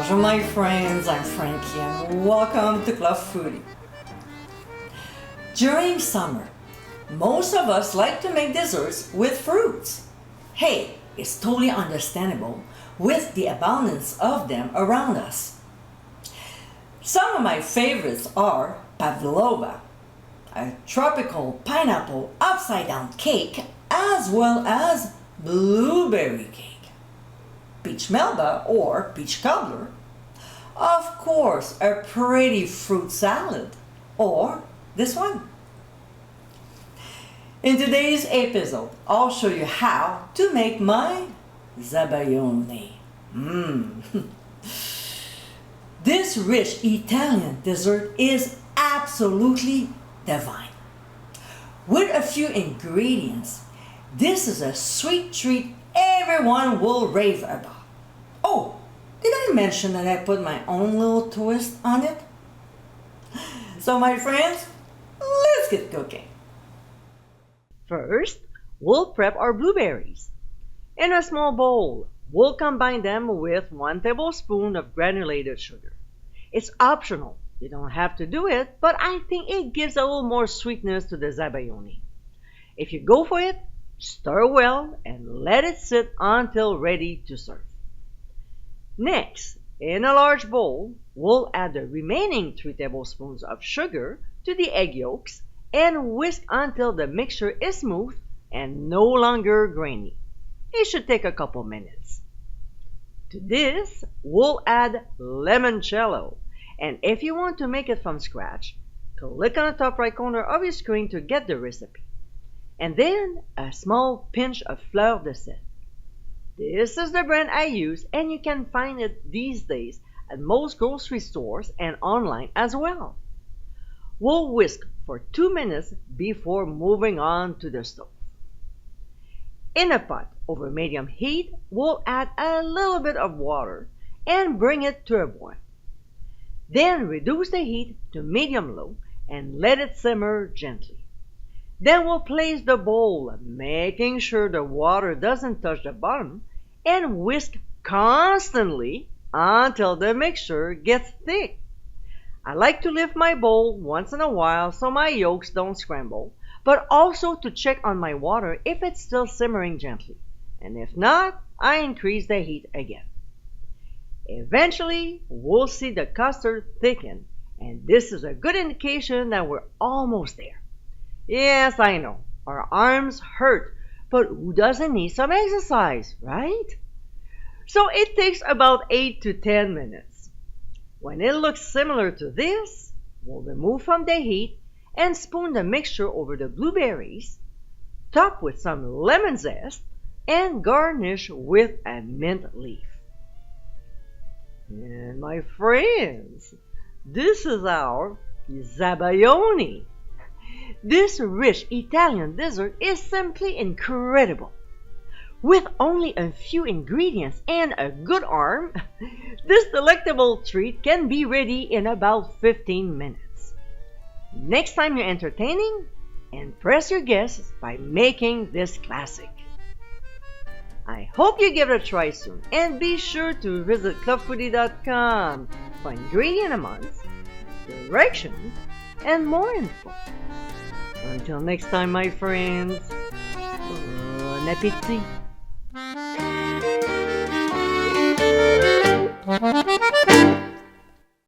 Bonjour my friends, I'm Frankie and welcome to Club Foodie. During summer, most of us like to make desserts with fruits. Hey, it's totally understandable with the abundance of them around us. Some of my favorites are pavlova, a tropical pineapple upside down cake, as well as blueberry cake, peach melba or peach cobbler, of course a pretty fruit salad, or this one. In today's episode, I'll show you how to make my Zabaione. This rich Italian dessert is absolutely divine. With a few ingredients, this is a sweet treat everyone will rave about. Oh, did I mention that I put my own little twist on it? So my friends, let's get cooking. First, we'll prep our blueberries. In a small bowl, we'll combine them with 1 tablespoon of granulated sugar. It's optional. You don't have to do it, but I think it gives a little more sweetness to the Zabaione. If you go for it, stir well and let it sit until ready to serve. Next, in a large bowl, we'll add the remaining 3 tablespoons of sugar to the egg yolks and whisk until the mixture is smooth and no longer grainy. It should take a couple minutes. To this, we'll add limoncello, and if you want to make it from scratch, click on the top right corner of your screen to get the recipe. And then a small pinch of fleur de sel. This is the brand I use, and you can find it these days at most grocery stores and online as well. We'll whisk for 2 minutes before moving on to the stove. In a pot over medium heat, we'll add a little bit of water and bring it to a boil. Then reduce the heat to medium-low and let it simmer gently. Then we'll place the bowl, making sure the water doesn't touch the bottom, and whisk constantly until the mixture gets thick. I like to lift my bowl once in a while so my yolks don't scramble, but also to check on my water if it's still simmering gently. And if not, I increase the heat again. Eventually, we'll see the custard thicken, and this is a good indication that we're almost there. Yes, I know, our arms hurt, but who doesn't need some exercise, right? So it takes about 8 to 10 minutes. When it looks similar to this, we'll remove from the heat and spoon the mixture over the blueberries, top with some lemon zest, and garnish with a mint leaf. And my friends, this is our Zabaione. This rich Italian dessert is simply incredible. With only a few ingredients and a good arm, this delectable treat can be ready in about 15 minutes. Next time you're entertaining, impress your guests by making this classic. I hope you give it a try soon, and be sure to visit clubfoodie.com for ingredient amounts, directions, and more info. Until next time, my friends, bon appétit!